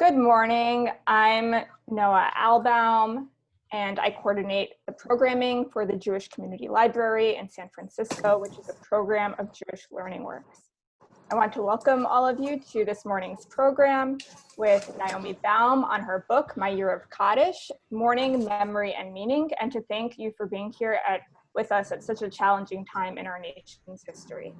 Good morning. I'm Noah Baum, and I coordinate the programming for the Jewish Community Library in San Francisco, which is a program of Jewish Learning Works. I want to welcome all of you to this morning's program with Naomi Baum on her book, My Year of Kaddish, Mourning, Memory, and Meaning, and to thank you for being here with us at such a challenging time in our nation's history.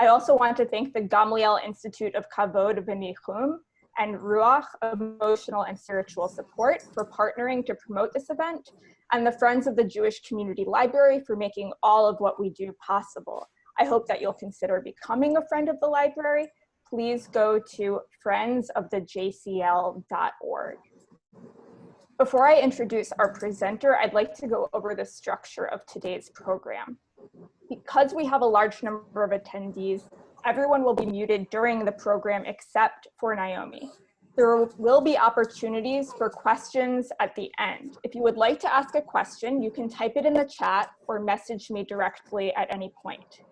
I also want to thank the Gamliel Institute of Kavod V'Nichum and Ruach, Emotional and Spiritual Support, for partnering to promote this event, and the Friends of the Jewish Community Library for making all of what we do possible. I hope that you'll consider becoming a friend of the library. Please go to friendsofthejcl.org. Before I introduce our presenter, I'd like to go over the structure of today's program. Because we have a large number of attendees, everyone will be muted during the program except for Naomi. There will be opportunities for questions at the end. If you would like to ask a question, you can type it in the chat or message me directly at any point.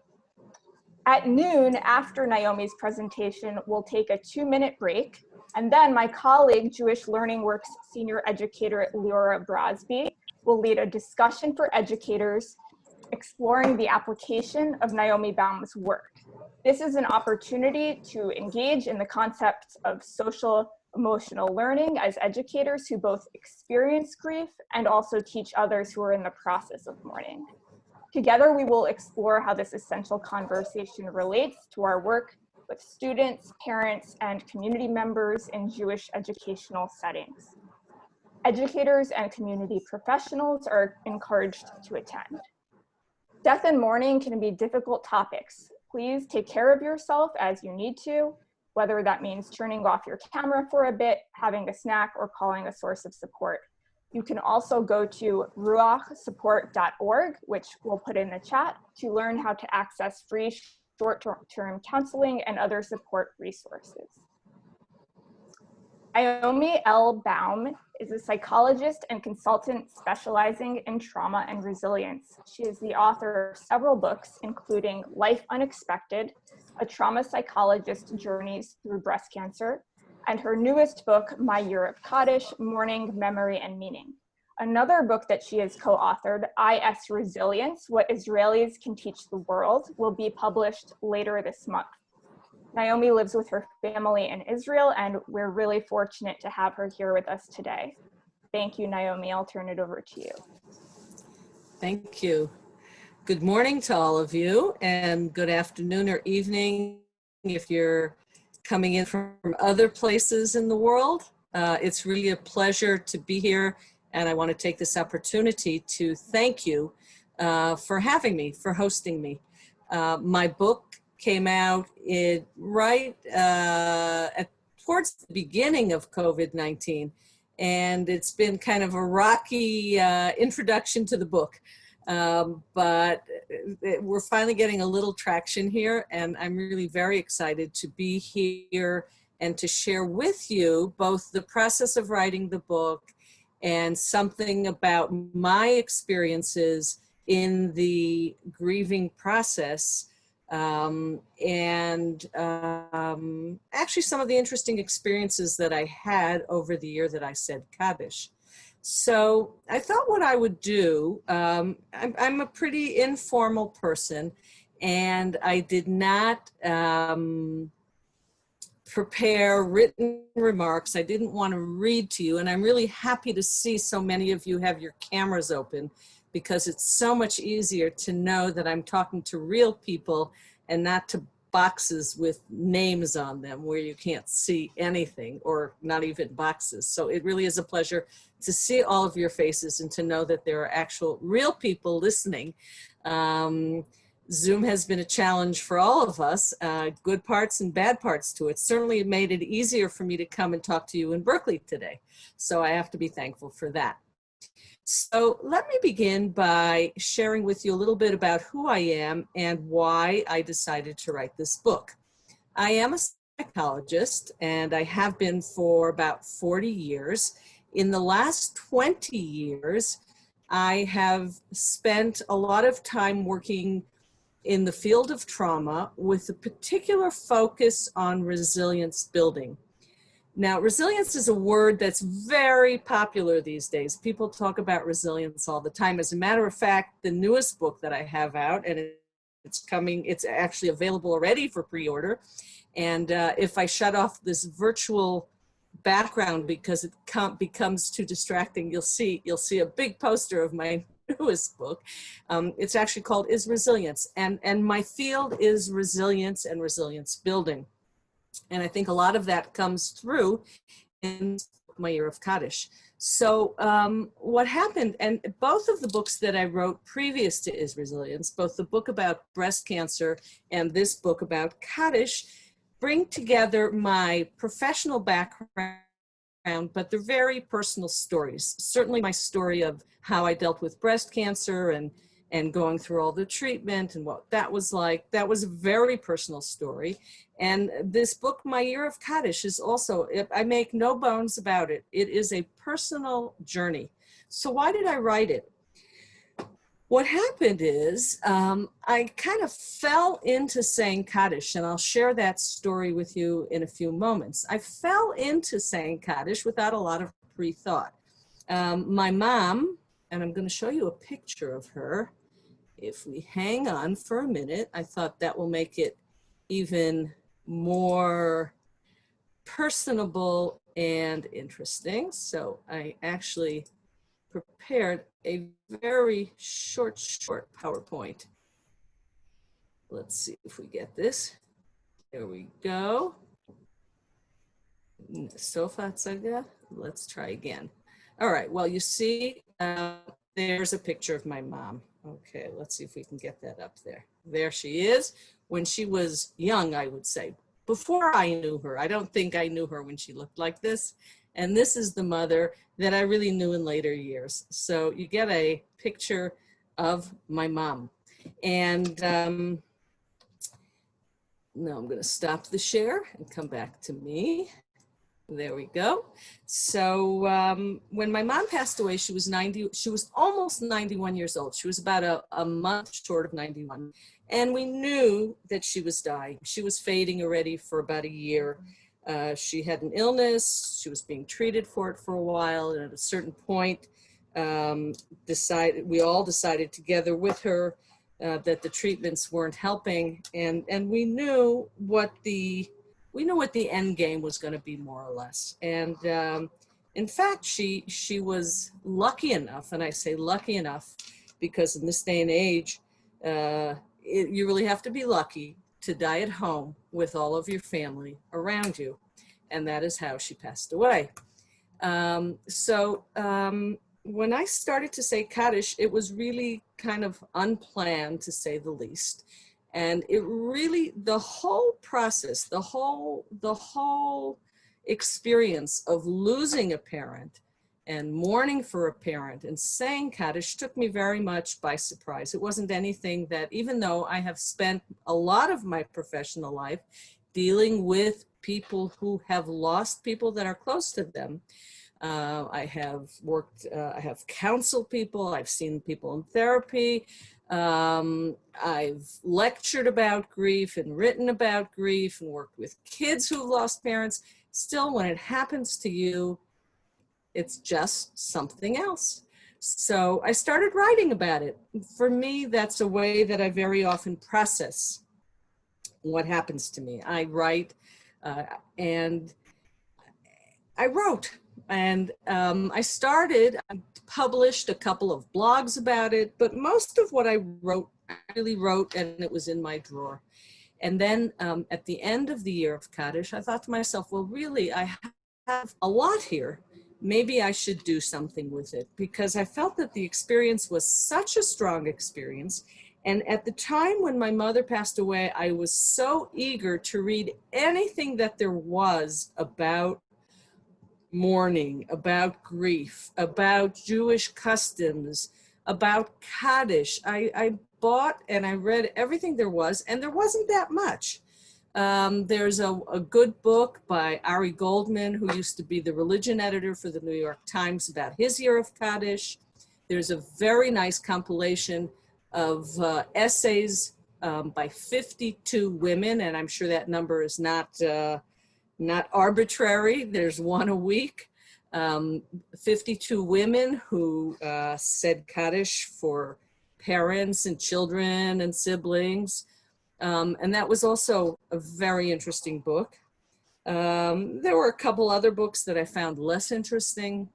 At noon, after Naomi's presentation, we'll take a 2-minute break, and then my colleague, Jewish Learning Works senior educator Leora Brasby, will lead a discussion for educators exploring the application of Naomi Baum's work. This is an opportunity to engage in the concepts of social emotional learning as educators who both experience grief and also teach others who are in the process of mourning. Together, we will explore how this essential conversation relates to our work with students, parents, and community members in Jewish educational settings. Educators and community professionals are encouraged to attend. Death and mourning can be difficult topics. Please take care of yourself as you need to, whether that means turning off your camera for a bit, having a snack, or calling a source of support. You can also go to ruachsupport.org, which we'll put in the chat, to learn how to access free short-term counseling and other support resources. Naomi L. Baum is a psychologist and consultant specializing in trauma and resilience. She is the author of several books, including Life Unexpected, A Trauma Psychologist's Journeys Through Breast Cancer, and her newest book, My Year of Kaddish, Mourning, Memory, and Meaning. Another book that she has co-authored, IS Resilience, What Israelis Can Teach the World, will be published later this month. Naomi lives with her family in Israel, and we're really fortunate to have her here with us today. Thank you, Naomi. I'll turn it over to you. Thank you. Good morning to all of you, and good afternoon or evening if you're coming in from other places in the world. It's really a pleasure to be here, and I want to take this opportunity to thank you for having me, for hosting me. My book came out towards the beginning of COVID-19, and it's been kind of a rocky introduction to the book, but we're finally getting a little traction here, and I'm really very excited to be here and to share with you both the process of writing the book and something about my experiences in the grieving process, actually some of the interesting experiences that I had over the year that I said Kaddish. So I thought what I would do, I'm a pretty informal person, and I did not prepare written remarks. I didn't want to read to you, and I'm really happy to see so many of you have your cameras open, because it's so much easier to know that I'm talking to real people and not to boxes with names on them where you can't see anything, or not even boxes. So it really is a pleasure to see all of your faces and to know that there are actual real people listening. Zoom has been a challenge for all of us, good parts and bad parts to it. Certainly it made it easier for me to come and talk to you in Berkeley today. So I have to be thankful for that. So let me begin by sharing with you a little bit about who I am and why I decided to write this book. I am a psychologist, and I have been for about 40 years. In the last 20 years, I have spent a lot of time working in the field of trauma with a particular focus on resilience building. Now, resilience is a word that's very popular these days. People talk about resilience all the time. As a matter of fact, the newest book that I have out, and it's actually available already for pre-order. And if I shut off this virtual background because it becomes too distracting, you'll see a big poster of my newest book. It's actually called Is Resilience, and my field is resilience and resilience building. And I think a lot of that comes through in my year of Kaddish. So what happened, and both of the books that I wrote previous to Is Resilience, both the book about breast cancer and this book about Kaddish, bring together my professional background, but they're very personal stories. Certainly my story of how I dealt with breast cancer and going through all the treatment and what that was like. That was a very personal story. And this book, My Year of Kaddish, is also, I make no bones about it, it is a personal journey. So why did I write it? What happened is I kind of fell into saying Kaddish, and I'll share that story with you in a few moments. I fell into saying Kaddish without a lot of pre-thought. My mom, and I'm going to show you a picture of her. If we hang on for a minute, I thought that will make it even more personable and interesting. So I actually prepared a very short PowerPoint. Let's see if we get this. There we go. Sofatsaga. Let's try again. All right, well, you see, there's a picture of my mom. Okay, let's see if we can get that up there. There she is, when she was young, I would say. Before I knew her, I don't think I knew her when she looked like this. And this is the mother that I really knew in later years. So you get a picture of my mom. And now I'm going to stop the share and come back to me. There we go. So when my mom passed away, she was almost 91 years old. She was about a month short of 91. And we knew that she was dying. She was fading already for about a year. She had an illness. She was being treated for it for a while. And at a certain point, we all decided together with her that the treatments weren't helping. And we knew what the end game was going to be, more or less. And in fact, she was lucky enough, and I say lucky enough because in this day and age, you really have to be lucky to die at home with all of your family around you. And that is how she passed away. When I started to say Kaddish, it was really kind of unplanned, to say the least. And it really, the whole process, the whole experience of losing a parent and mourning for a parent and saying Kaddish took me very much by surprise. It wasn't anything that, even though I have spent a lot of my professional life dealing with people who have lost people that are close to them, I have counseled people, I've seen people in therapy, I've lectured about grief and written about grief and worked with kids who've lost parents. Still, when it happens to you, it's just something else. So I started writing about it. For me, that's a way that I very often process what happens to me. I write and I wrote. And I published a couple of blogs about it, but most of what I really wrote, and it was in my drawer. And then at the end of the year of Kaddish, I thought to myself, well, really, I have a lot here. Maybe I should do something with it, because I felt that the experience was such a strong experience. And at the time when my mother passed away, I was so eager to read anything that there was about mourning, about grief, about Jewish customs, about Kaddish. I bought and I read everything there was, and there wasn't that much. There's a good book by Ari Goldman, who used to be the religion editor for the New York Times, about his year of Kaddish. There's a very nice compilation of essays by 52 women, and I'm sure that number is not not arbitrary. There's one a week. 52 women who said Kaddish for parents and children and siblings. And that was also a very interesting book. There were a couple other books that I found less interesting,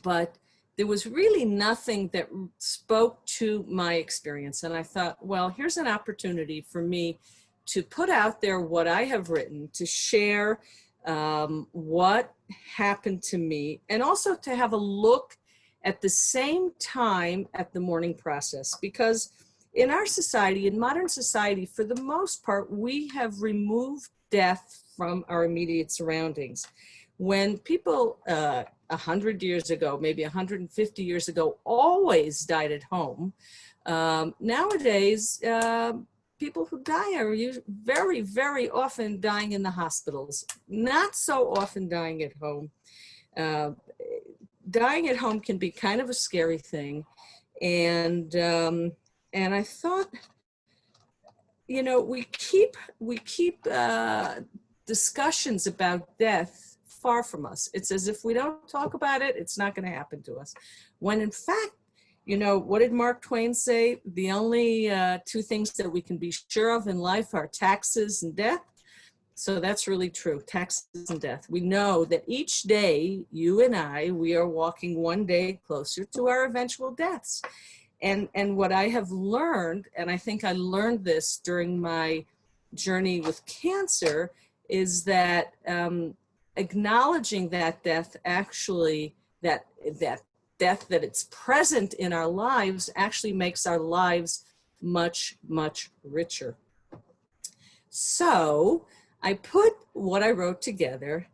but there was really nothing that spoke to my experience. And I thought, well, here's an opportunity for me to put out there what I have written, to share what happened to me, and also to have a look at the same time at the mourning process. Because in our society, in modern society, for the most part, we have removed death from our immediate surroundings. When people 100 years ago, maybe 150 years ago, always died at home, nowadays, people who die are very, very often dying in the hospitals, not so often dying at home. Dying at home can be kind of a scary thing. And I thought, you know, we keep discussions about death far from us. It's as if we don't talk about it, it's not going to happen to us. When in fact, you know, what did Mark Twain say? The only two things that we can be sure of in life are taxes and death. So that's really true, taxes and death. We know that each day, you and I, we are walking one day closer to our eventual deaths. And what I have learned, and I think I learned this during my journey with cancer, is that acknowledging that death actually, that death, that it's present in our lives, actually makes our lives much, much richer. So I put what I wrote together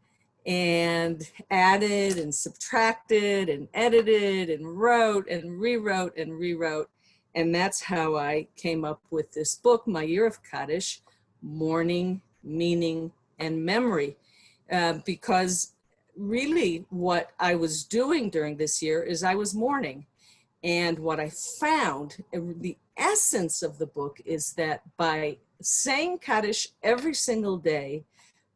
and added and subtracted and edited and wrote and rewrote and rewrote. And that's how I came up with this book, My Year of Kaddish, Mourning, Meaning, and Memory. Because really what I was doing during this year is I was mourning. And what I found, the essence of the book, is that by saying Kaddish every single day,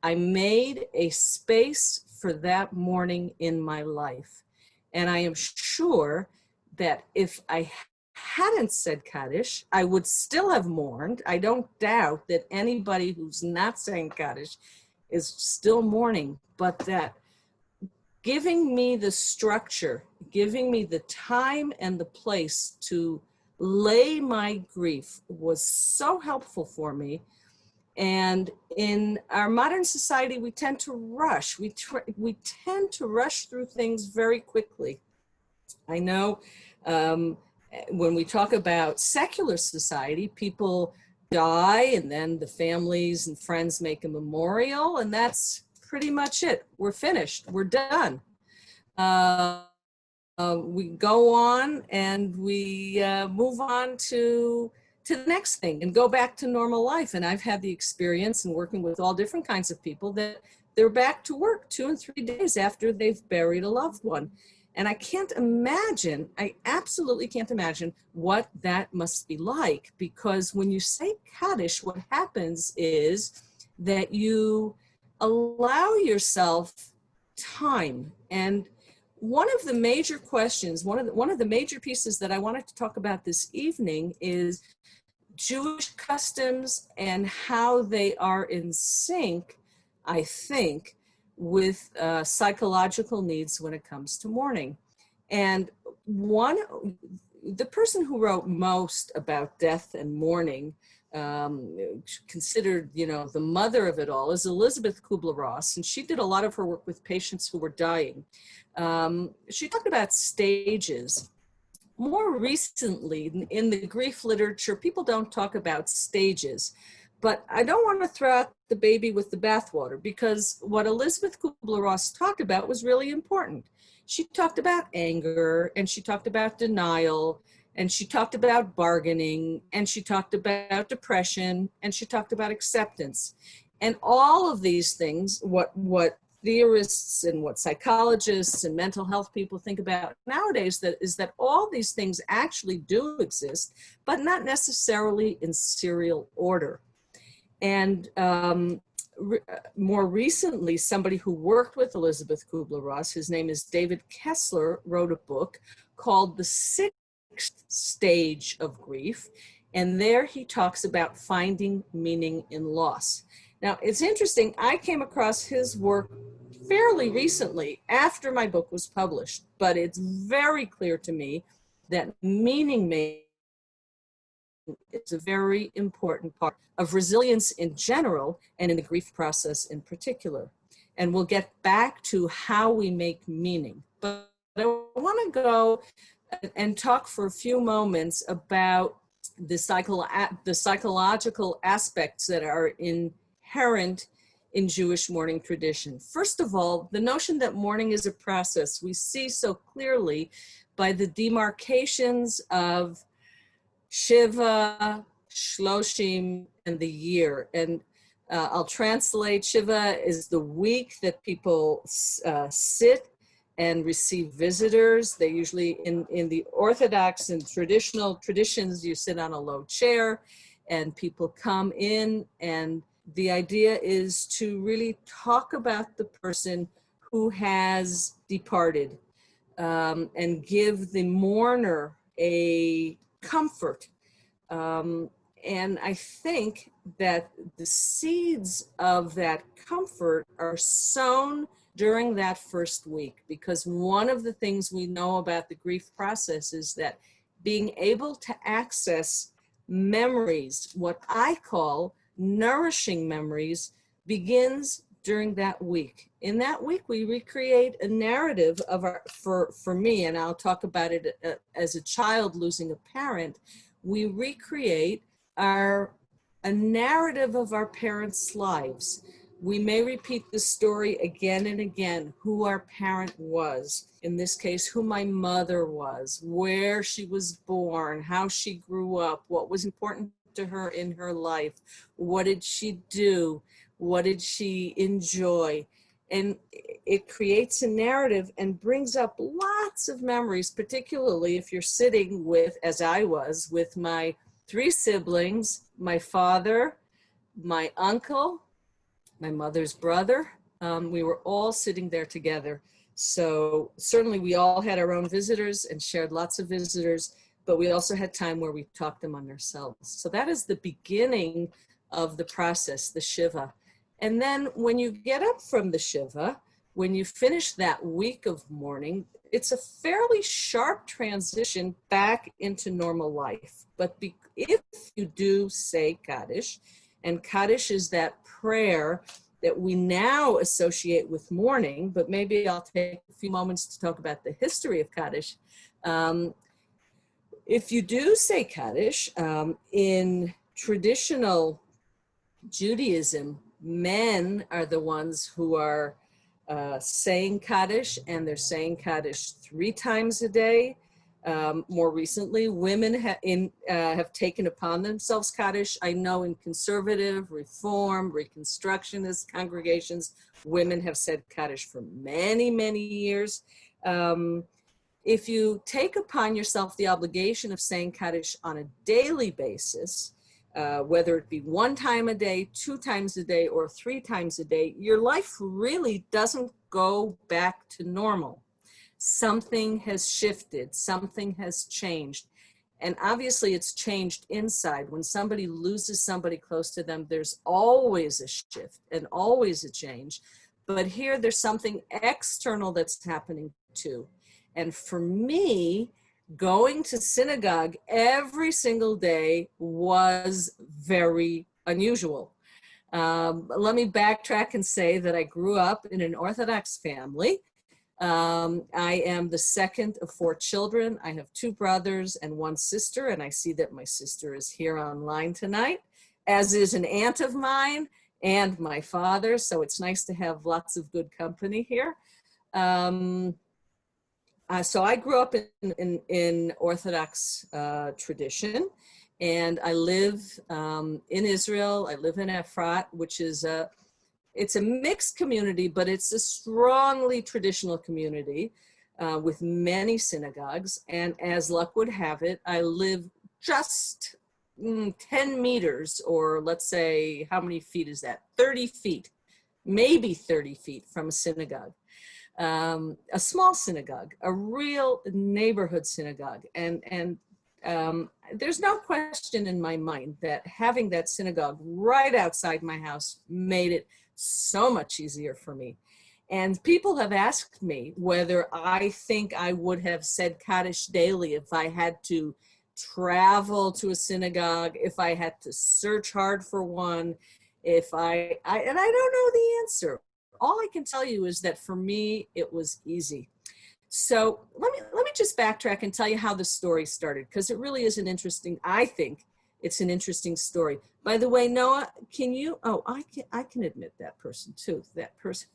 I made a space for that mourning in my life. And I am sure that if I hadn't said Kaddish, I would still have mourned. I don't doubt that anybody who's not saying Kaddish is still mourning, but that giving me the structure, giving me the time and the place to lay my grief was so helpful for me. And in our modern society, we tend to rush. We tend to rush through things very quickly. I know when we talk about secular society, people die and then the families and friends make a memorial, and that's pretty much it. We're finished. We're done. We go on and we move on to the next thing and go back to normal life. And I've had the experience in working with all different kinds of people that they're back to work 2 and 3 days after they've buried a loved one. And I can't imagine, I absolutely can't imagine what that must be like, because when you say Kaddish, what happens is that you allow yourself time. And one of the major questions, one of the major pieces that I wanted to talk about this evening is Jewish customs and how they are in sync, I think, with psychological needs when it comes to mourning. And the person who wrote most about death and mourning, considered, you know, the mother of it all, is Elizabeth Kubler-Ross, and she did a lot of her work with patients who were dying. She talked about stages. More recently, in the grief literature, people don't talk about stages. But I don't want to throw out the baby with the bathwater, because what Elizabeth Kubler-Ross talked about was really important. She talked about anger, and she talked about denial, and she talked about bargaining, and she talked about depression, and she talked about acceptance. And all of these things, what theorists and what psychologists and mental health people think about nowadays, is that all these things actually do exist, but not necessarily in serial order. And more recently, somebody who worked with Elizabeth Kubler-Ross, his name is David Kessler, wrote a book called The Sixth Stage of Grief. And there he talks about finding meaning in loss. Now, it's interesting, I came across his work fairly recently after my book was published, but it's very clear to me that meaning making is a very important part of resilience in general and in the grief process in particular. And we'll get back to how we make meaning. But I want to go and talk for a few moments about the psychological aspects that are inherent in Jewish mourning tradition. First of all, the notion that mourning is a process we see so clearly by the demarcations of Shiva, Shloshim, and the year. And I'll translate. Shiva is the week that people sit and receive visitors. They usually, in the Orthodox and traditional traditions, you sit on a low chair and people come in, and the idea is to really talk about the person who has departed and give the mourner a comfort. And I think that the seeds of that comfort are sown during that first week, because one of the things we know about the grief process is that being able to access memories, what I call nourishing memories, begins during that week. In that week, we recreate a narrative of our, for me, and I'll talk about it as a child losing a parent, we recreate a narrative of our parents' lives. We may repeat the story again and again, who our parent was, in this case, who my mother was, where she was born, how she grew up, what was important to her in her life, what did she do, what did she enjoy. And it creates a narrative and brings up lots of memories, particularly if you're sitting with, as I was, with my 3 siblings, my father, my uncle, my mother's brother. We were all sitting there together. So certainly we all had our own visitors and shared lots of visitors, but we also had time where we talked among ourselves. So that is the beginning of the process, the Shiva. And then when you get up from the Shiva, when you finish that week of mourning, it's a fairly sharp transition back into normal life. But if you do say Kaddish, and Kaddish is that prayer that we now associate with mourning, but maybe I'll take a few moments to talk about the history of Kaddish. If you do say Kaddish, in traditional Judaism, men are the ones who are saying Kaddish, and they're saying Kaddish 3 times a day. More recently, women have taken upon themselves Kaddish. I know in conservative, Reform, Reconstructionist congregations, women have said Kaddish for many, many years. If you take upon yourself the obligation of saying Kaddish on a daily basis, whether it be 1 time a day, 2 times a day, or 3 times a day, your life really doesn't go back to normal. Something has shifted, something has changed. And obviously it's changed inside. When somebody loses somebody close to them, there's always a shift and always a change. But here there's something external that's happening too. And for me, going to synagogue every single day was very unusual. Let me backtrack and say that I grew up in an Orthodox family. I am the second of 4 children. I have 2 brothers and 1 sister, and I see that my sister is here online tonight, as is an aunt of mine and my father, so it's nice to have lots of good company here. So I grew up in Orthodox tradition, and I live in Israel. I live in Efrat, which is it's a mixed community, but it's a strongly traditional community with many synagogues. And as luck would have it, I live just 10 meters, or let's say, how many feet is that? 30 feet, maybe 30 feet from a synagogue. A small synagogue, a real neighborhood synagogue. And there's no question in my mind that having that synagogue right outside my house made it so much easier for me. And people have asked me whether I think I would have said Kaddish daily if I had to travel to a synagogue, if I had to search hard for one, and I don't know the answer. All I can tell you is that for me, it was easy. So let me just backtrack and tell you how the story started, because it really is I think it's an interesting story. By the way, Noah, can you, oh, I can admit that person too, that person.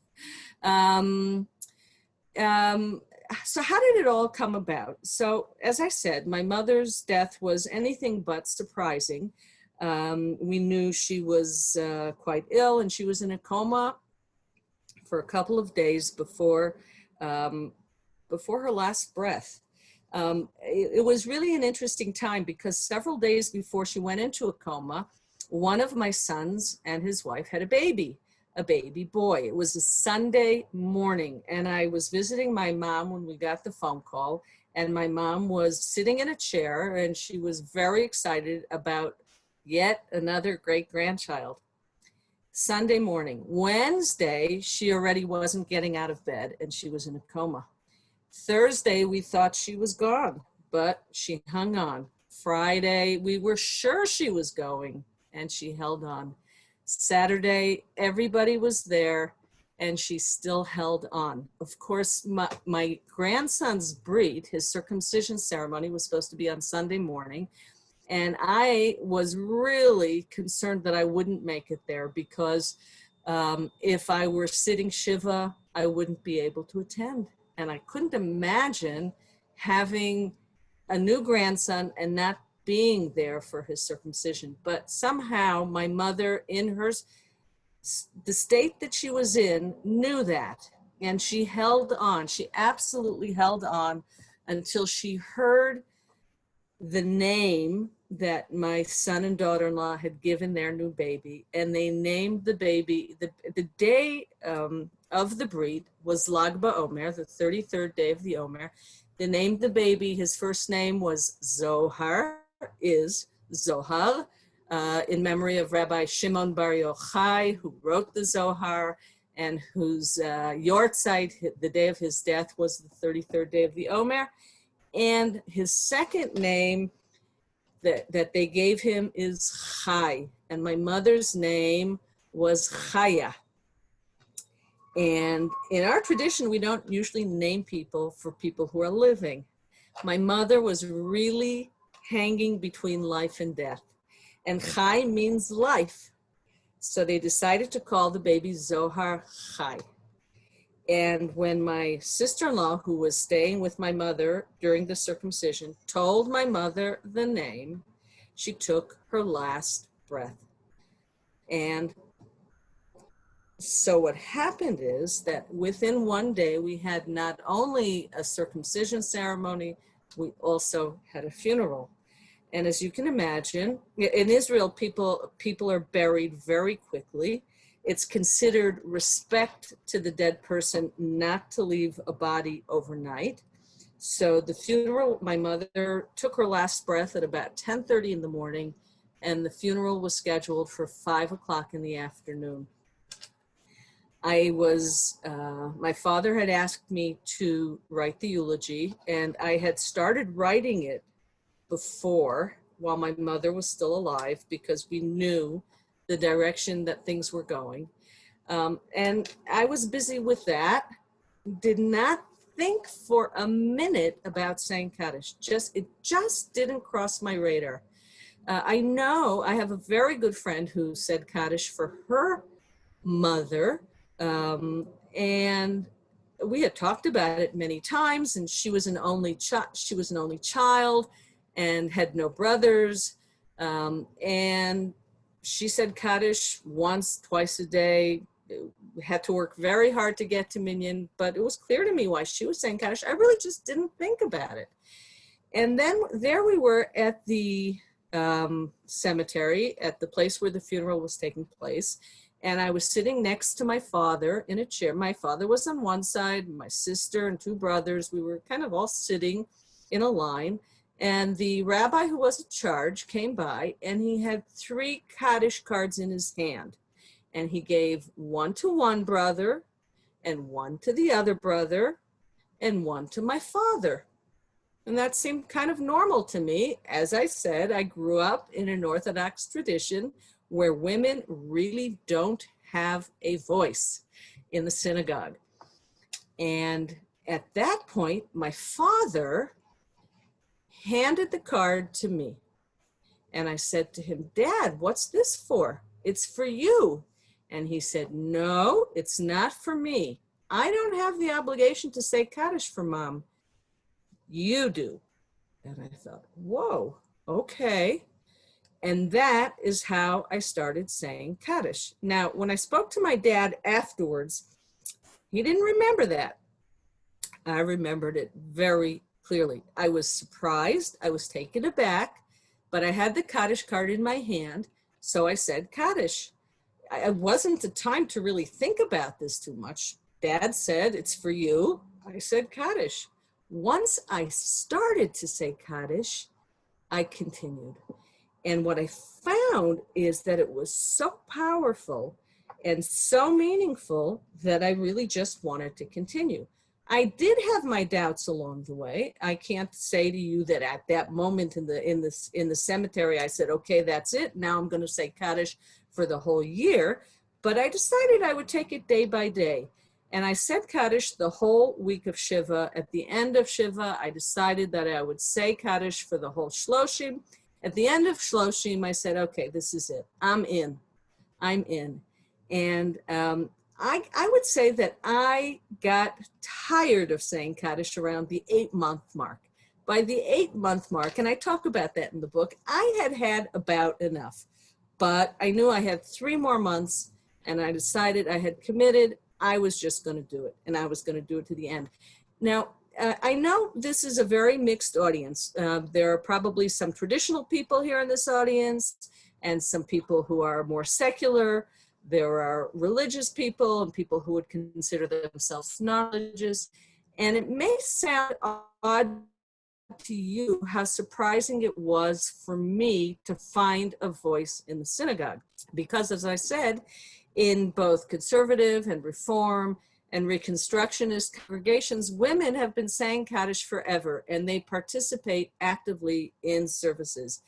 So how did it all come about? So as I said, my mother's death was anything but surprising. We knew she was quite ill, and she was in a coma for a couple of days before her last breath. It was really an interesting time, because several days before she went into a coma, one of my sons and his wife had a baby boy. It was a Sunday morning, and I was visiting my mom when we got the phone call, and my mom was sitting in a chair, and she was very excited about yet another great-grandchild. Sunday morning. Wednesday, she already wasn't getting out of bed, and she was in a coma. Thursday, we thought she was gone, but she hung on. Friday, we were sure she was going, and she held on. Saturday, everybody was there, and she still held on. Of course, my grandson's brit, his circumcision ceremony, was supposed to be on Sunday morning, and I was really concerned that I wouldn't make it there, because if I were sitting Shiva, I wouldn't be able to attend. And I couldn't imagine having a new grandson and not being there for his circumcision. But somehow my mother, in the state that she was in, knew that. And she held on. She absolutely held on until she heard the name that my son and daughter-in-law had given their new baby. And they named the baby, the day of the brit was Lag BaOmer, the 33rd day of the Omer. They named the baby, his first name was Zohar, Zohar, in memory of Rabbi Shimon Bar Yochai, who wrote the Zohar, and whose yortzeit, the day of his death, was the 33rd day of the Omer. And his second name that they gave him is Chai, and my mother's name was Chaya. And in our tradition, we don't usually name people for people who are living. My mother was really hanging between life and death, and Chai means life. So they decided to call the baby Zohar Chai. And when my sister-in-law, who was staying with my mother during the circumcision, told my mother the name, she took her last breath. And so what happened is that within one day, we had not only a circumcision ceremony, we also had a funeral. And as you can imagine, in Israel, people are buried very quickly. It's considered respect to the dead person not to leave a body overnight. So the funeral, my mother took her last breath at about 10:30 in the morning, and the funeral was scheduled for 5 o'clock in the afternoon. My father had asked me to write the eulogy, and I had started writing it before, while my mother was still alive, because we knew the direction that things were going. And I was busy with that, did not think for a minute about saying Kaddish. It just didn't cross my radar. I know I have a very good friend who said Kaddish for her mother, and we had talked about it many times, and she was an only child and had no brothers, and she said Kaddish once, twice a day. We had to work very hard to get to Minyan, but it was clear to me why she was saying Kaddish. I really just didn't think about it. And then there we were at the cemetery at the place where the funeral was taking place. And I was sitting next to my father in a chair. My father was on one side, my sister and two brothers. We were kind of all sitting in a line. And the rabbi who was in charge came by, and he had 3 Kaddish cards in his hand. And he gave one to one brother, and one to the other brother, and one to my father. And that seemed kind of normal to me. As I said, I grew up in an Orthodox tradition where women really don't have a voice in the synagogue. And at that point, my father handed the card to me. And I said to him, "Dad, what's this for? It's for you." And he said, "No, it's not for me. I don't have the obligation to say Kaddish for Mom. You do." And I thought, whoa, okay. And that is how I started saying Kaddish. Now, when I spoke to my dad afterwards, he didn't remember that. I remembered it very clearly. I was surprised, I was taken aback, but I had the Kaddish card in my hand, so I said Kaddish. It wasn't the time to really think about this too much. Dad said, "It's for you." I said Kaddish. Once I started to say Kaddish, I continued. And what I found is that it was so powerful and so meaningful that I really just wanted to continue. I did have my doubts along the way. I can't say to you that at that moment in the cemetery, I said, "Okay, that's it. Now I'm going to say Kaddish for the whole year." But I decided I would take it day by day. And I said Kaddish the whole week of Shiva. At the end of Shiva, I decided that I would say Kaddish for the whole Shloshim. At the end of Shloshim, I said, "Okay, this is it. I'm in. I'm in." And I would say that I got tired of saying Kaddish around the 8-month mark. By the 8-month mark, and I talk about that in the book, I had had about enough. But I knew I had 3 more months, and I decided I had committed. I was just going to do it, and I was going to do it to the end. Now, I know this is a very mixed audience. There are probably some traditional people here in this audience, and some people who are more secular. There are religious people and people who would consider themselves non-religious. And it may sound odd to you how surprising it was for me to find a voice in the synagogue. Because as I said, in both conservative and reform and reconstructionist congregations, women have been saying Kaddish forever, and they participate actively in services.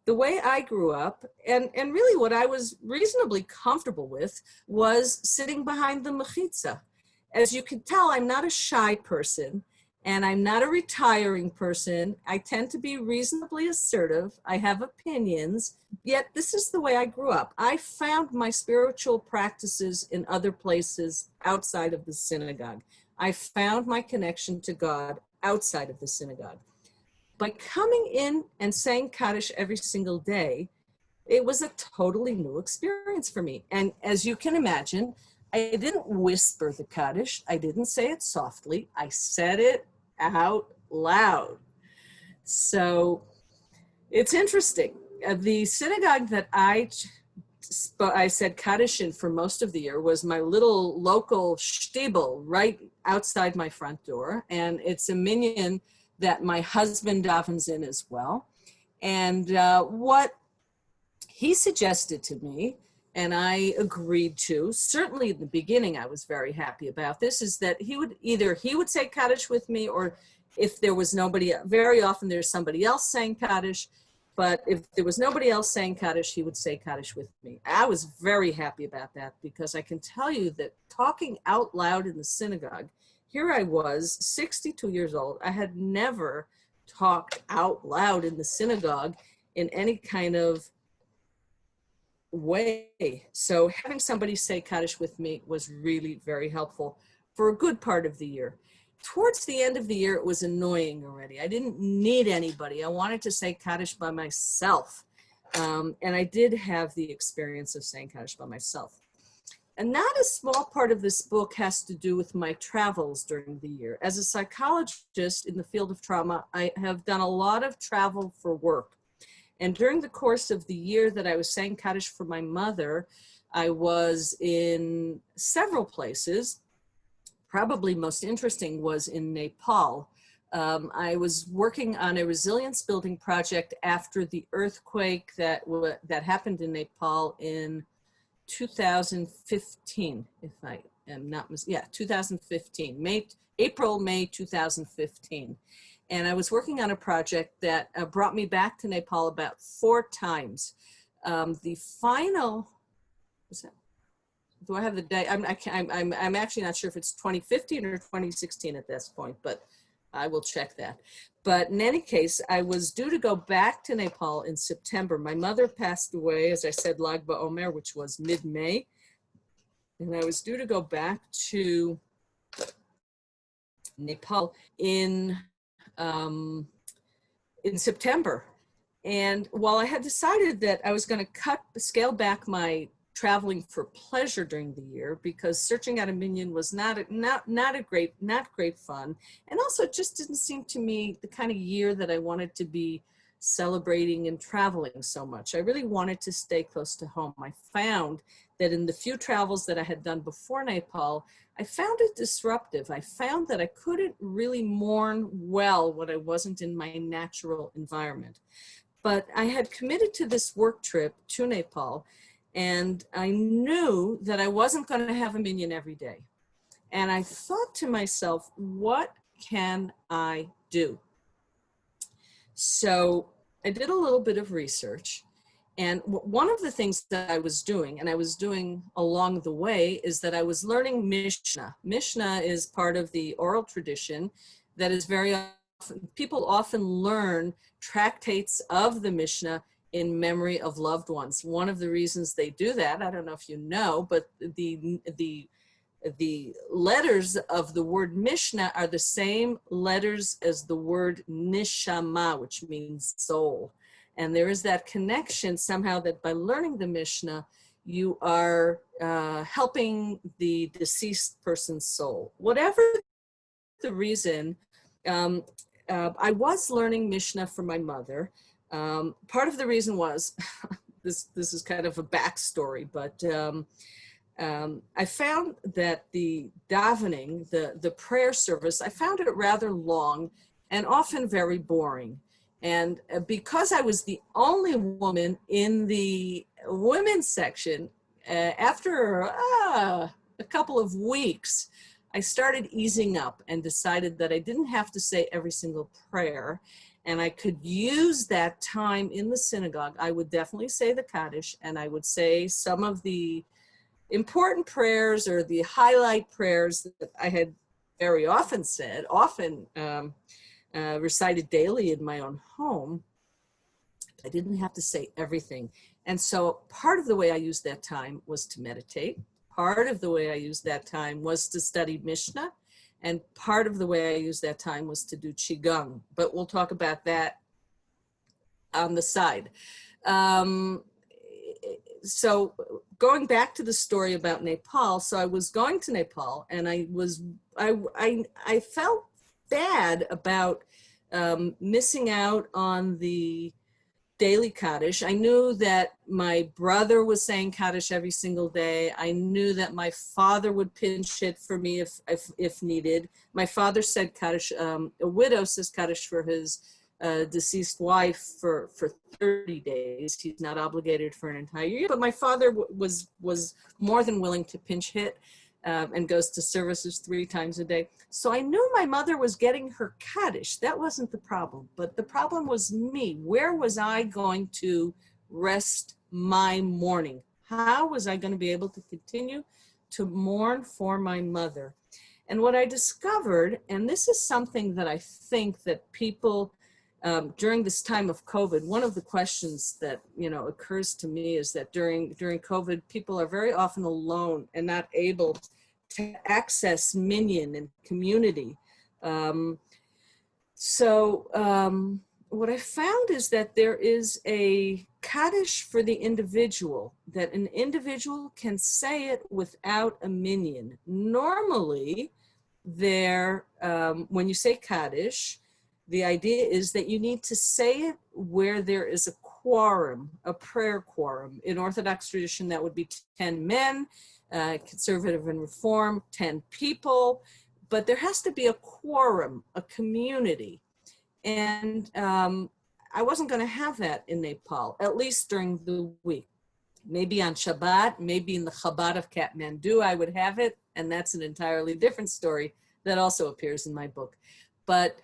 The way I grew up, and really what I was reasonably comfortable with, was sitting behind the mechitza. As you can tell, I'm not a shy person, and I'm not a retiring person. I tend to be reasonably assertive. I have opinions, yet this is the way I grew up. I found my spiritual practices in other places outside of the synagogue. I found my connection to God outside of the synagogue. By coming in and saying Kaddish every single day, it was a totally new experience for me. And as you can imagine, I didn't whisper the Kaddish. I didn't say it softly. I said it out loud. So it's interesting. The synagogue that I said Kaddish in for most of the year was my little local shtibel right outside my front door. And it's a minyan that my husband davens in as well. And what he suggested to me, and I agreed to, certainly in the beginning I was very happy about this, is that he would say Kaddish with me, or if there was nobody, very often there's somebody else saying Kaddish, but if there was nobody else saying Kaddish, he would say Kaddish with me. I was very happy about that, because I can tell you that talking out loud in the synagogue, here I was, 62 years old. I had never talked out loud in the synagogue in any kind of way. So having somebody say Kaddish with me was really very helpful for a good part of the year. Towards the end of the year, it was annoying already. I didn't need anybody. I wanted to say Kaddish by myself. And I did have the experience of saying Kaddish by myself. And not a small part of this book has to do with my travels during the year. As a psychologist in the field of trauma, I have done a lot of travel for work. And during the course of the year that I was saying Kaddish for my mother, I was in several places. Probably most interesting was in Nepal. I was working on a resilience building project after the earthquake that happened in Nepal in 2015, if I am not, yeah, 2015, April, May 2015. And I was working on a project that brought me back to Nepal about 4 times. The final, what's that? Do I have the day? I'm actually not sure if it's 2015 or 2016 at this point, but I will check that. But in any case, I was due to go back to Nepal in September. My mother passed away, as I said, Lag BaOmer, which was mid-May. And I was due to go back to Nepal in September. And while I had decided that I was going to scale back my traveling for pleasure during the year, because searching out a minion was not great fun, and also it just didn't seem to me the kind of year that I wanted to be celebrating and traveling so much. I really wanted to stay close to home. I found that in the few travels that I had done before Nepal, I found it disruptive. I found that I couldn't really mourn well when I wasn't in my natural environment. But I had committed to this work trip to Nepal, and I knew that I wasn't going to have a minion every day. And I thought to myself, what can I do? So I did a little bit of research. And one of the things that I was doing, and I was doing along the way, is that I was learning Mishnah. Mishnah is part of the oral tradition that is very often, people often learn tractates of the Mishnah in memory of loved ones. One of the reasons they do that, I don't know if you know, but the letters of the word Mishnah are the same letters as the word nishama, which means soul. And there is that connection somehow that by learning the Mishnah, you are helping the deceased person's soul. Whatever the reason, I was learning Mishnah for my mother. Part of the reason was, this is kind of a backstory, but I found that the davening, the prayer service, I found it rather long and often very boring. And because I was the only woman in the women's section, after a couple of weeks, I started easing up and decided that I didn't have to say every single prayer, and I could use that time in the synagogue. I would definitely say the Kaddish, and I would say some of the important prayers or the highlight prayers that I had very often said, recited daily in my own home. I didn't have to say everything. And so part of the way I used that time was to meditate. Part of the way I used that time was to study Mishnah. And part of the way I used that time was to do Qigong. But we'll talk about that on the side. So going back to the story about Nepal, so I was going to Nepal, and I felt bad about missing out on the daily Kaddish. I knew that my brother was saying Kaddish every single day. I knew that my father would pinch it for me if needed. My father said Kaddish, a widow says Kaddish for his deceased wife for 30 days. He's not obligated for an entire year, but my father was more than willing to pinch hit and goes to services 3 times a day. So I knew my mother was getting her Kaddish. That wasn't the problem, but the problem was me. Where was I going to rest my mourning? How was I going to be able to continue to mourn for my mother? And what I discovered, and this is something that I think that people during this time of COVID, one of the questions that occurs to me is that during COVID, people are very often alone and not able to access minyan and community. What I found is that there is a Kaddish for the individual, that an individual can say it without a minyan. Normally, when you say Kaddish, the idea is that you need to say it where there is a quorum, a prayer quorum. In Orthodox tradition, that would be 10 men, conservative and reform, 10 people, but there has to be a quorum, a community. And I wasn't going to have that in Nepal, at least during the week. Maybe on Shabbat, maybe in the Chabad of Kathmandu, I would have it. And that's an entirely different story that also appears in my book. But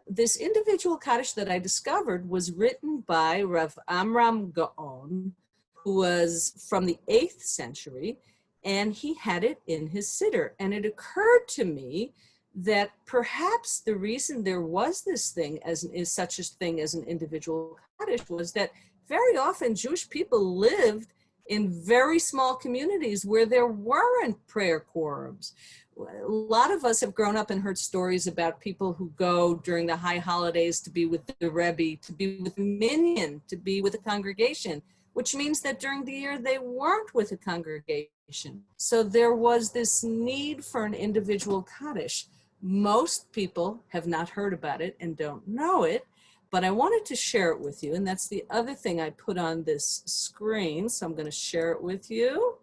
this individual Kaddish that I discovered was written by Rav Amram Gaon, who was from the 8th century, and he had it in his siddur. And it occurred to me that perhaps the reason there was this thing is such a thing as an individual Kaddish was that very often Jewish people lived in very small communities where there weren't prayer quorums. A lot of us have grown up and heard stories about people who go during the high holidays to be with the Rebbe, to be with a minyan, to be with a congregation, which means that during the year they weren't with a congregation. So there was this need for an individual Kaddish. Most people have not heard about it and don't know it, but I wanted to share it with you. And that's the other thing I put on this screen. So I'm going to share it with you.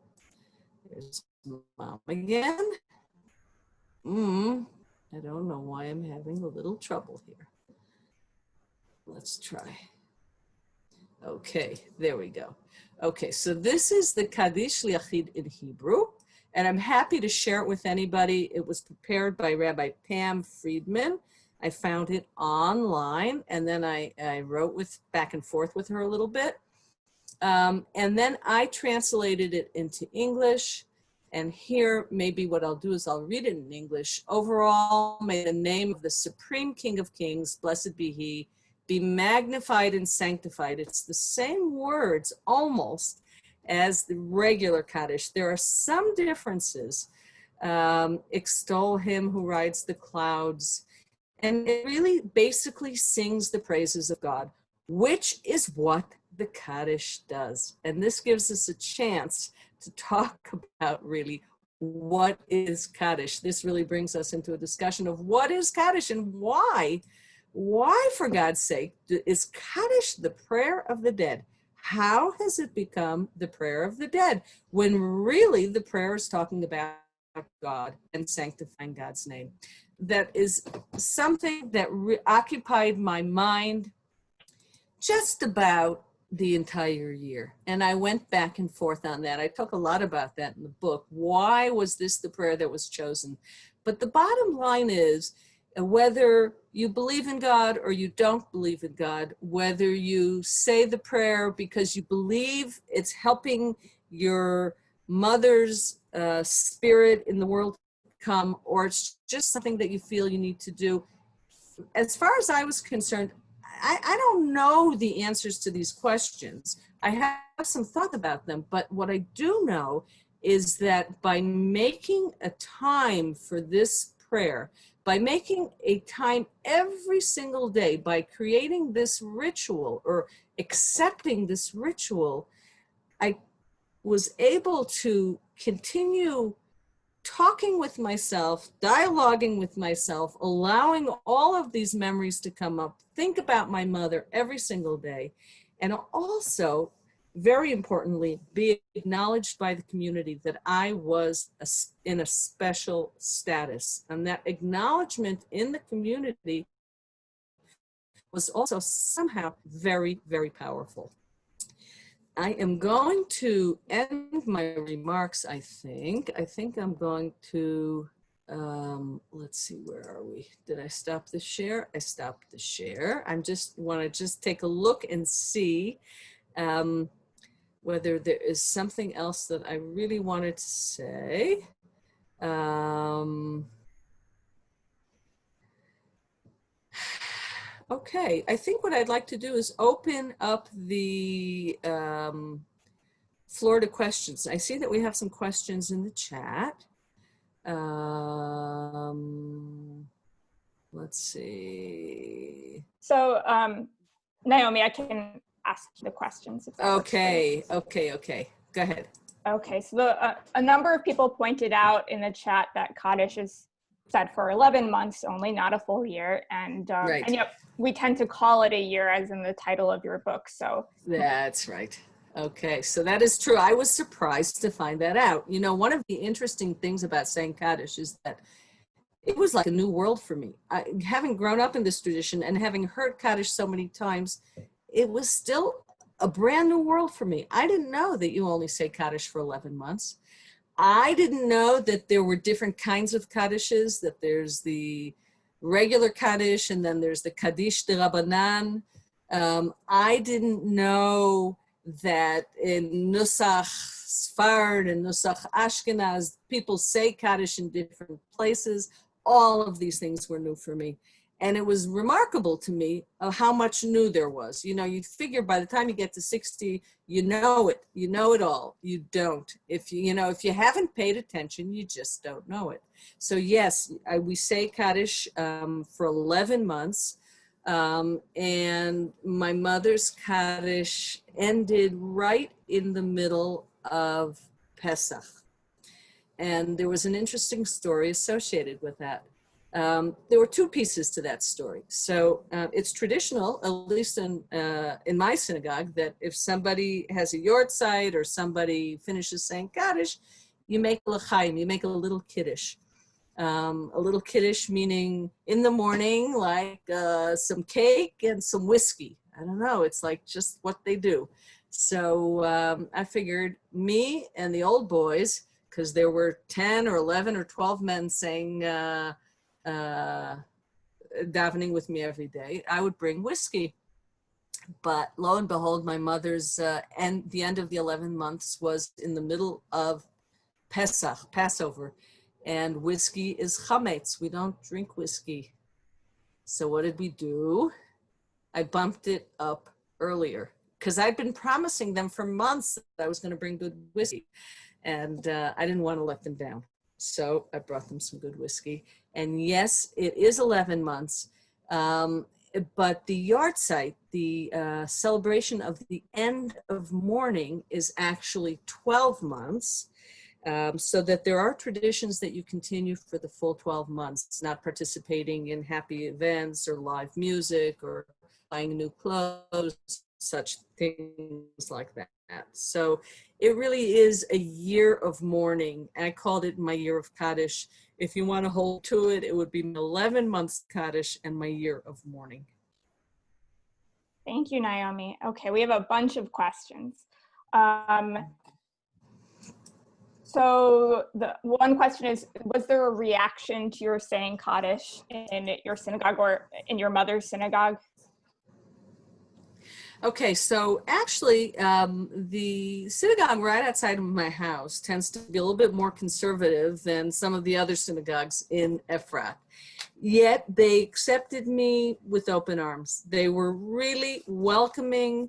There's Mom again. I don't know why I'm having a little trouble here. Let's try. Okay, there we go. Okay, so this is the Kaddish Liachid in Hebrew, and I'm happy to share it with anybody. It was prepared by Rabbi Pam Friedman. I found it online, and then I wrote back and forth with her a little bit. And then I translated it into English. And here, maybe what I'll do is I'll read it in English. Overall, may the name of the Supreme King of Kings, blessed be he, be magnified and sanctified. It's the same words almost as the regular Kaddish. There are some differences. Extol him who rides the clouds. And it really basically sings the praises of God, which is what the Kaddish does. And this gives us a chance to talk about really what is Kaddish. This really brings us into a discussion of what is Kaddish and why, for God's sake, is Kaddish the prayer of the dead? How has it become the prayer of the dead when really the prayer is talking about God and sanctifying God's name? That is something that occupied my mind just about the entire year. And I went back and forth on that. I talk a lot about that in the book. Why was this the prayer that was chosen? But the bottom line is, whether you believe in God or you don't believe in God, whether you say the prayer because you believe it's helping your mother's spirit in the world come, or it's just something that you feel you need to do. As far as I was concerned, I don't know the answers to these questions. I have some thought about them, but what I do know is that by making a time for this prayer, by making a time every single day, by creating this ritual or accepting this ritual, I was able to continue talking with myself, dialoguing with myself, allowing all of these memories to come up, think about my mother every single day, and also, very importantly, be acknowledged by the community that I was in a special status. And that acknowledgement in the community was also somehow very, very powerful. I am going to end my remarks, I think. I think I'm going to, let's see, where are we? Did I stop the share? I stopped the share. I want to take a look and see whether there is something else that I really wanted to say. Okay, I think what I'd like to do is open up the floor to questions. I see that we have some questions in the chat. Let's see. So, Naomi, I can ask the questions. If that okay. Go ahead. Okay, so a number of people pointed out in the chat that Kaddish is said for 11 months only, not a full year. And Right. yet we tend to call it a year, as in the title of your book. So That's right. Okay, so that is true. I was surprised to find that out. You know, one of the interesting things about saying Kaddish is that it was like a new world for me. Having grown up in this tradition and having heard Kaddish so many times, it was still a brand new world for me. I didn't know that you only say Kaddish for 11 months. I didn't know that there were different kinds of Kaddishes, that there's the regular Kaddish and then there's the Kaddish de Rabbanan. I didn't know that in Nusach Sfard and Nusach Ashkenaz, people say Kaddish in different places. All of these things were new for me. And it was remarkable to me of how much new there was. You know, you'd figure by the time you get to 60, you know it all. You don't. If if you haven't paid attention, you just don't know it. So yes, we say Kaddish for 11 months. And my mother's Kaddish ended right in the middle of Pesach. And there was an interesting story associated with that. There were two pieces to that story. So it's traditional, at least in my synagogue, that if somebody has a yortzeit or somebody finishes saying Kaddish, you make a l'chaim, you make a little Kiddush. A little Kiddush meaning in the morning, like some cake and some whiskey. I don't know, it's like just what they do. So I figured me and the old boys, because there were 10 or 11 or 12 men saying davening with me every day, I would bring whiskey. But lo and behold, my mother's the end of the 11 months was in the middle of Pesach, Passover, and whiskey is chametz. We don't drink whiskey. So what did we do? I bumped it up earlier because I'd been promising them for months that I was going to bring good whiskey, and I didn't want to let them down. So I brought them some good whiskey. And yes, it is 11 months, but the Yartzeit, the celebration of the end of mourning, is actually 12 months, so that there are traditions that you continue for the full 12 months, not participating in happy events or live music or buying new clothes, such things like that. So it really is a year of mourning. I called it my year of Kaddish. If you want to hold to it, it would be 11 months Kaddish and my year of mourning. Thank you, Naomi. Okay, we have a bunch of questions. So the one question is, was there a reaction to your saying Kaddish in your synagogue or in your mother's synagogue? Okay, so actually, the synagogue right outside of my house tends to be a little bit more conservative than some of the other synagogues in Efrat. Yet they accepted me with open arms. They were really welcoming.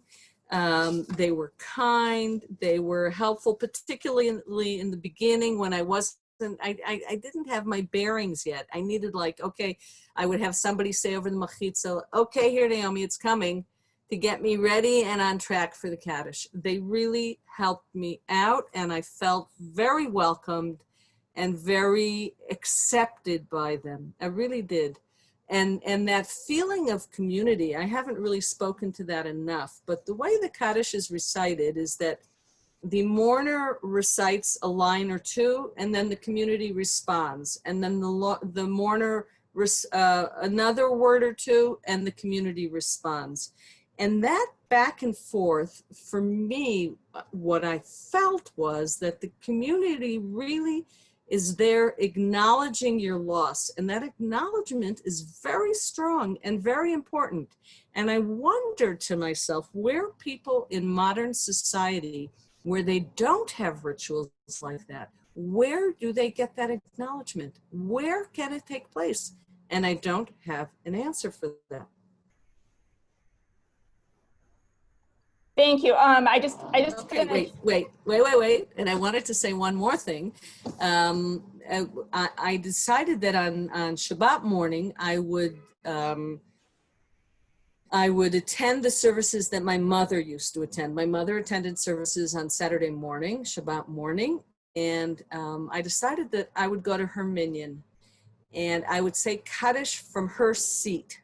They were kind. They were helpful, particularly in the beginning when I I didn't have my bearings yet. I needed okay, I would have somebody say over the machitza, okay, here, Naomi, it's coming, to get me ready and on track for the Kaddish. They really helped me out, and I felt very welcomed and very accepted by them. I really did. And that feeling of community, I haven't really spoken to that enough, but the way the Kaddish is recited is that the mourner recites a line or two, and then the community responds. And then the mourner, another word or two, and the community responds. And that back and forth, for me, what I felt was that the community really is there acknowledging your loss. And that acknowledgement is very strong and very important. And I wondered to myself, where people in modern society, where they don't have rituals like that, where do they get that acknowledgement? Where can it take place? And I don't have an answer for that. Thank you. Okay, wait. And I wanted to say one more thing. I decided that on Shabbat morning, I would attend the services that my mother used to attend. My mother attended services on Saturday morning, Shabbat morning, and I decided that I would go to her minyan. And I would say Kaddish from her seat,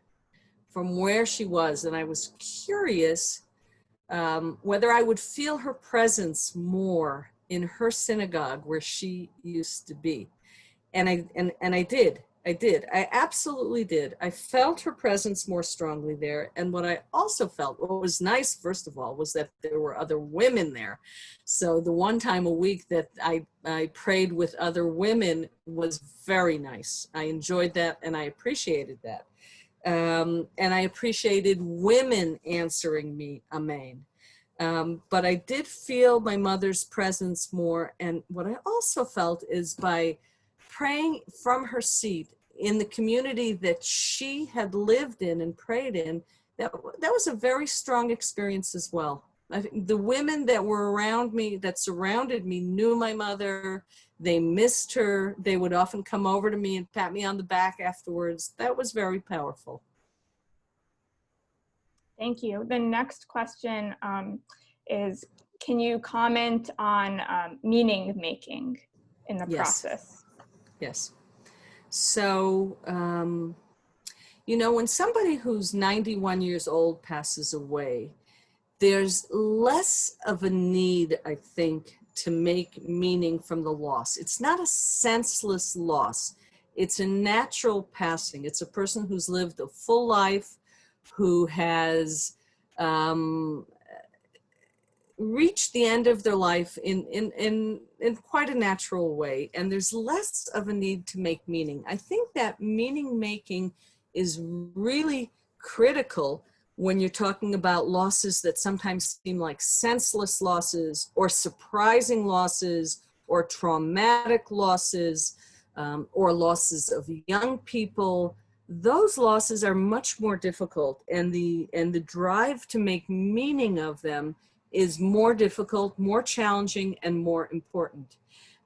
from where she was. And I was curious whether I would feel her presence more in her synagogue where she used to be. And I did. I absolutely did. I felt her presence more strongly there. And what I also felt, what was nice, first of all, was that there were other women there. So the one time a week that I prayed with other women was very nice. I enjoyed that and I appreciated that. And I appreciated women answering me, amen. But I did feel my mother's presence more. And what I also felt is by praying from her seat in the community that she had lived in and prayed in, that was a very strong experience as well. I think the women that were around me, that surrounded me, knew my mother. They missed her. They would often come over to me and pat me on the back afterwards. That was very powerful. Thank you. The next question is, can you comment on meaning making in the process? Yes. So, you know, when somebody who's 91 years old passes away, there's less of a need, I think, to make meaning from the loss. It's not a senseless loss. It's a natural passing. It's a person who's lived a full life, who has reached the end of their life in quite a natural way. And there's less of a need to make meaning. I think that meaning making is really critical when you're talking about losses that sometimes seem like senseless losses or surprising losses or traumatic losses or losses of young people. Those losses are much more difficult, and the drive to make meaning of them is more difficult, more challenging, and more important.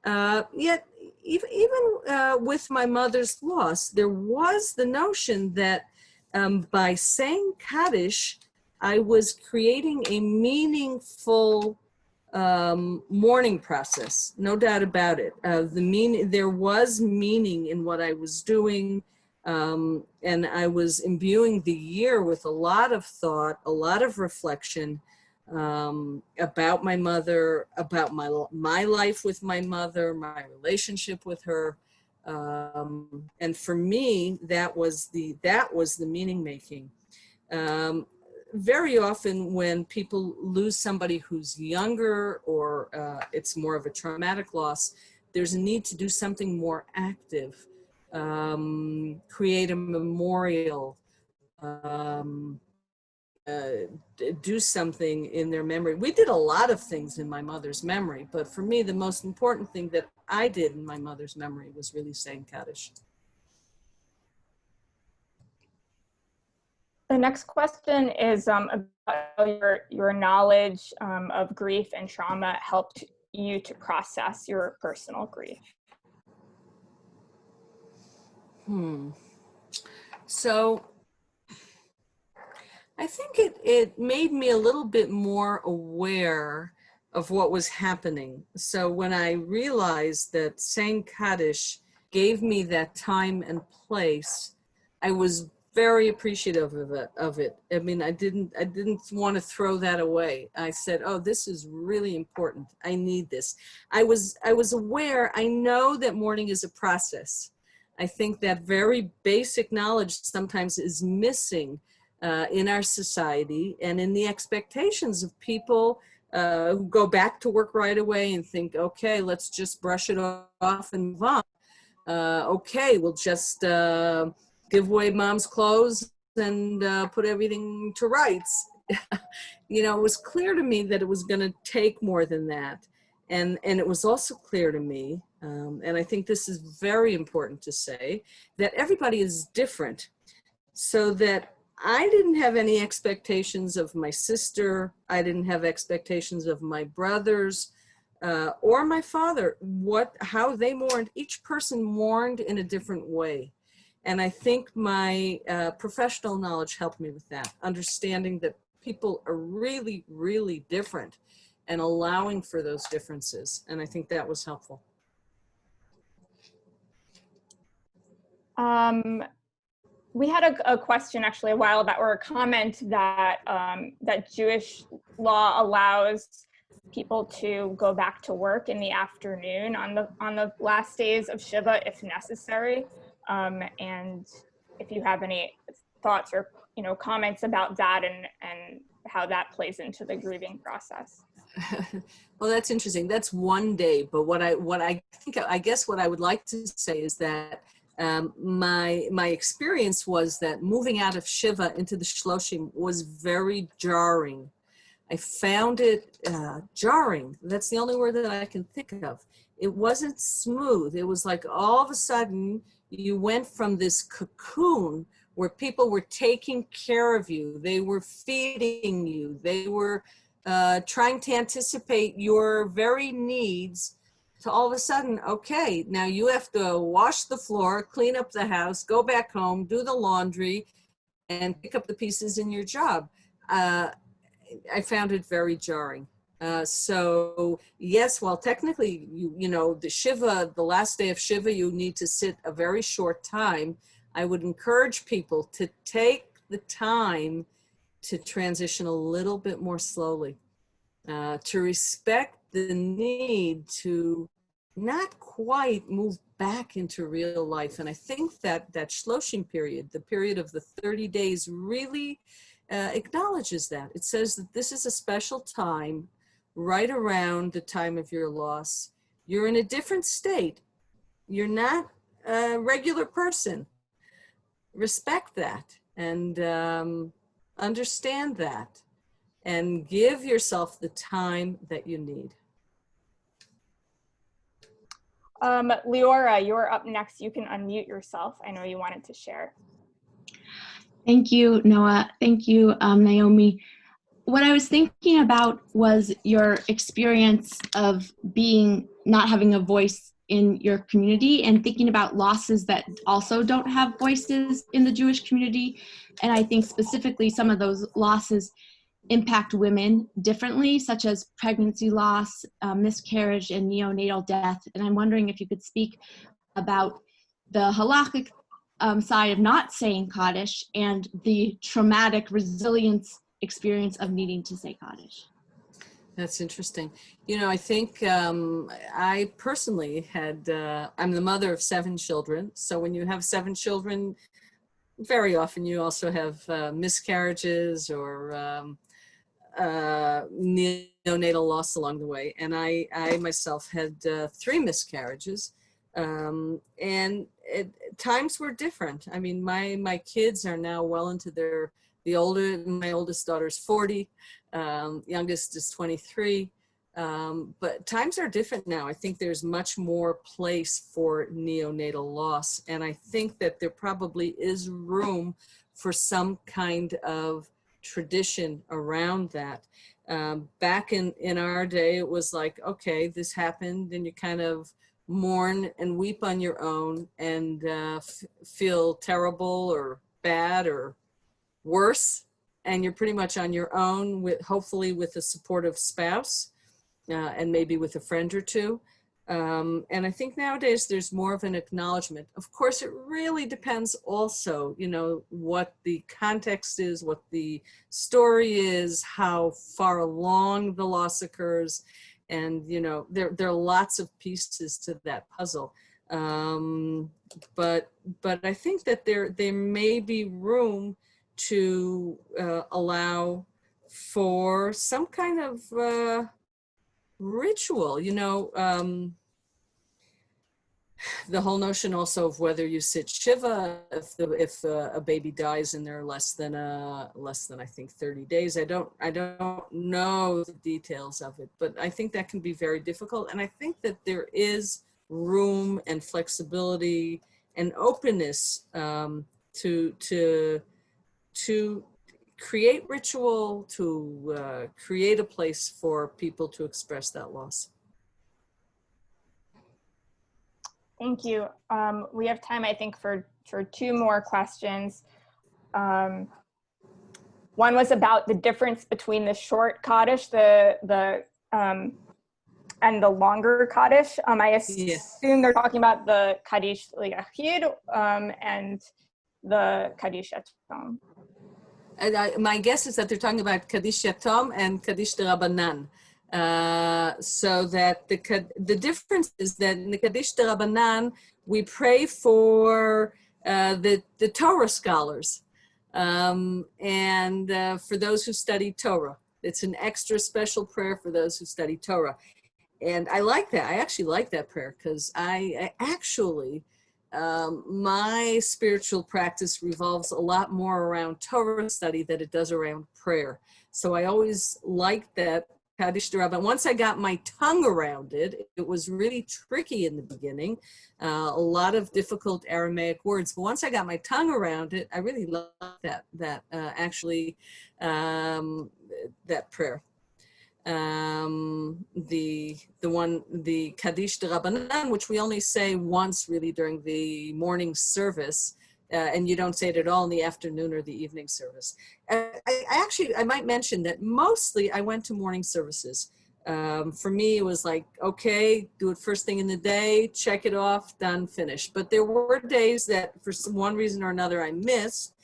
Yet, even with my mother's loss, there was the notion that by saying Kaddish, I was creating a meaningful mourning process, no doubt about it. There was meaning in what I was doing, and I was imbuing the year with a lot of thought, a lot of reflection about my mother, about my life with my mother, my relationship with her. And for me, that was the meaning making. Very often when people lose somebody who's younger or it's more of a traumatic loss, there's a need to do something more active, create a memorial, do something in their memory. We did a lot of things in my mother's memory, but for me, the most important thing that I did in my mother's memory was really saying Kaddish. The next question is about how your knowledge of grief and trauma helped you to process your personal grief. So I think it made me a little bit more aware of what was happening. So when I realized that saying Kaddish gave me that time and place, I was very appreciative of it. I mean, I didn't want to throw that away. I said, oh, this is really important. I need this. I was aware. I know that mourning is a process. I think that very basic knowledge sometimes is missing in our society and in the expectations of people who go back to work right away and think, okay, let's just brush it off and move on. Okay, we'll just give away mom's clothes and put everything to rights. You know, it was clear to me that it was going to take more than that. And it was also clear to me, and I think this is very important to say, that everybody is different. So that I didn't have any expectations of my sister. I didn't have expectations of my brothers or my father, how they mourned. Each person mourned in a different way. And I think my professional knowledge helped me with that, understanding that people are really, really different and allowing for those differences. And I think that was helpful. We had a question actually a while back, or a comment that that Jewish law allows people to go back to work in the afternoon on the last days of Shiva if necessary. And if you have any thoughts or comments about that and how that plays into the grieving process. Well, that's interesting. That's one day, but what I think, I guess what I would like to say is that my experience was that moving out of Shiva into the Shloshim was very jarring. I found it jarring. That's the only word that I can think of. It wasn't smooth. It was like all of a sudden you went from this cocoon where people were taking care of you. They were feeding you. They were trying to anticipate your very needs, to all of a sudden, okay, now you have to wash the floor, clean up the house, go back home, do the laundry, and pick up the pieces in your job. I found it very jarring. So yes, while technically, you know, the Shiva, the last day of Shiva, you need to sit a very short time. I would encourage people to take the time to transition a little bit more slowly, to respect the need to not quite move back into real life. And I think that that Shloshim period, the period of the 30 days, really acknowledges that. It says that this is a special time right around the time of your loss. You're in a different state. You're not a regular person. Respect that and understand that, and give yourself the time that you need. Leora, you're up next. You can unmute yourself. I know you wanted to share. Thank you, Noah. Thank you, Naomi. What I was thinking about was your experience of not having a voice in your community, and thinking about losses that also don't have voices in the Jewish community. And I think specifically some of those losses impact women differently, such as pregnancy loss, miscarriage, and neonatal death. And I'm wondering if you could speak about the halakhic side of not saying Kaddish and the traumatic resilience experience of needing to say Kaddish. That's interesting. You know, I think I personally had, I'm the mother of 7 children. So when you have 7 children, very often you also have miscarriages or neonatal loss along the way. And I myself had 3 miscarriages. And times were different. I mean, my kids are now well into my oldest daughter's 40, youngest is 23. But times are different now. I think there's much more place for neonatal loss. And I think that there probably is room for some kind of tradition around that. Back in our day, it was like, okay, this happened, and you kind of mourn and weep on your own and feel terrible or bad or worse, and you're pretty much on your own, hopefully with a supportive spouse and maybe with a friend or two. And I think nowadays there's more of an acknowledgement. Of course, it really depends also, you know, what the context is, what the story is, how far along the loss occurs. And, you know, there are lots of pieces to that puzzle. But I think that there may be room to allow for some kind of ritual, you know, the whole notion also of whether you sit Shiva if a baby dies and they're less than I think 30 days. I don't know the details of it, but I think that can be very difficult. And I think that there is room and flexibility and openness to create ritual, to create a place for people to express that loss. Thank you. We have time, I think, for 2 more questions. One was about the difference between the short Kaddish, the and the longer Kaddish. I assume they're talking about the Kaddish Liachid and the Kaddish Yatom. My guess is that they're talking about Kaddish Yatom and Kaddish de Rabbanan. So that the difference is that in the Kaddish de Rabbanan, we pray for the Torah scholars and for those who study Torah. It's an extra special prayer for those who study Torah. And I like that. I actually like that prayer because I actually, my spiritual practice revolves a lot more around Torah study than it does around prayer. So I always liked that Kaddish de Rabbanan. Once I got my tongue around it, it was really tricky in the beginning, a lot of difficult Aramaic words. But once I got my tongue around it, I really loved that prayer. The Kaddish de Rabbanan, which we only say once really during the morning service, and you don't say it at all in the afternoon or the evening service. I might mention that mostly I went to morning services. For me, it was like, okay, do it first thing in the day, check it off, done, finished. But there were days that for one reason or another I missed,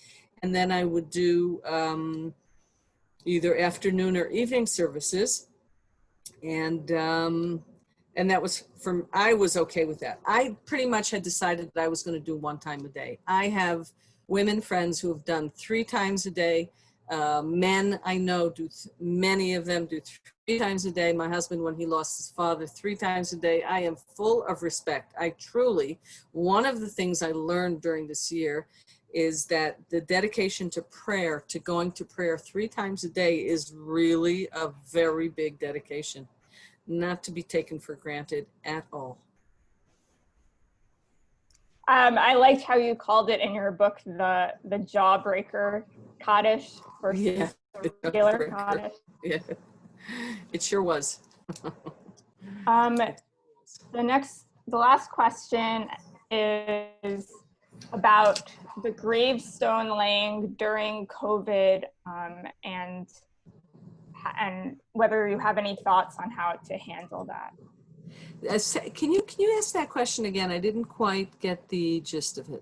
and then I would do either afternoon or evening services. And that was I was okay with that. I pretty much had decided that I was going to do one time a day. I have women friends who have done 3 times a day. Men I know many of them do 3 times a day. My husband, when he lost his father, 3 times a day. I am full of respect. One of the things I learned during this year is that the dedication to prayer, to going to prayer 3 times a day is really a very big dedication. Not to be taken for granted at all. I liked how you called it in your book the jawbreaker Kaddish versus the regular Kaddish. Yeah, it sure was. The last question is about the gravestone laying during COVID and whether you have any thoughts on how to handle that. Can you ask that question again? I didn't quite get the gist of it.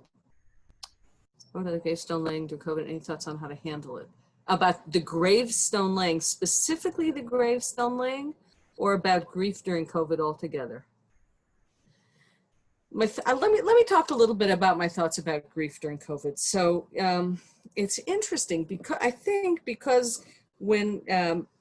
What about the gravestone laying during COVID? Any thoughts on how to handle it? About the gravestone laying, specifically the gravestone laying, or about grief during COVID altogether? Let me talk a little bit about my thoughts about grief during COVID. So it's interesting because when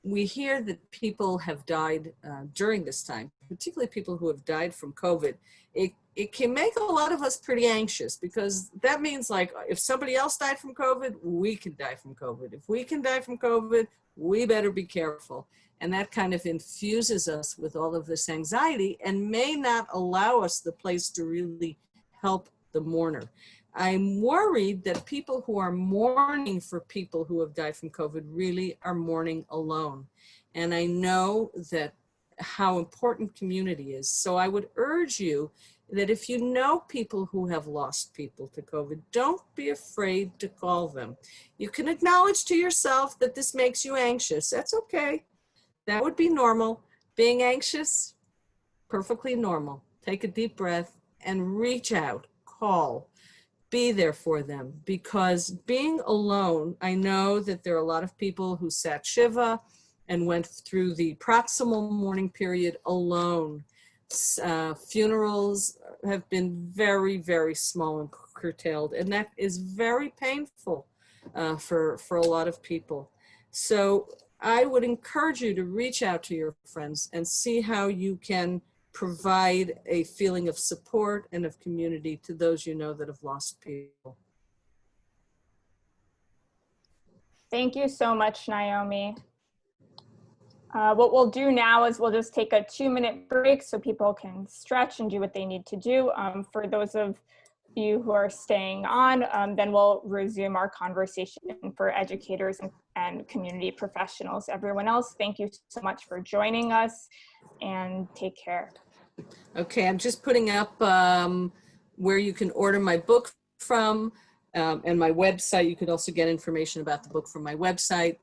we hear that people have died during this time, particularly people who have died from COVID, it can make a lot of us pretty anxious, because that means, like, if somebody else died from COVID, we can die from COVID. If we can die from COVID, we better be careful. And that kind of infuses us with all of this anxiety and may not allow us the place to really help the mourner. I'm worried that people who are mourning for people who have died from COVID really are mourning alone. And I know that how important community is. So I would urge you that if you know people who have lost people to COVID, don't be afraid to call them. You can acknowledge to yourself that this makes you anxious. That's okay. That would be normal. Being anxious, perfectly normal. Take a deep breath and reach out, call. Be there for them, because being alone, I know that there are a lot of people who sat Shiva and went through the proximal mourning period alone. Funerals have been very, very small and curtailed, and that is very painful for a lot of people. So I would encourage you to reach out to your friends and see how you can provide a feeling of support and of community to those you know that have lost people. Thank you so much, Naomi. What we'll do now is we'll just take a 2-minute break so people can stretch and do what they need to do. For those of you who are staying on, then we'll resume our conversation for educators and community professionals. Everyone else, thank you so much for joining us, and take care. Okay, I'm just putting up where you can order my book from, and my website. You could also get information about the book from my website.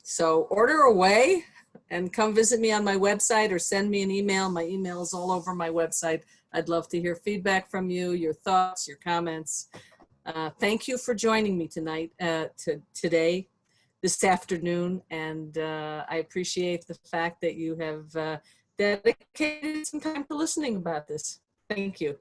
So order away And come visit me on my website or send me an email. My email is all over my website. I'd love to hear feedback from you, your thoughts, your comments. Thank you for joining me tonight, today, this afternoon. And I appreciate the fact that you have dedicated some time to listening about this. Thank you.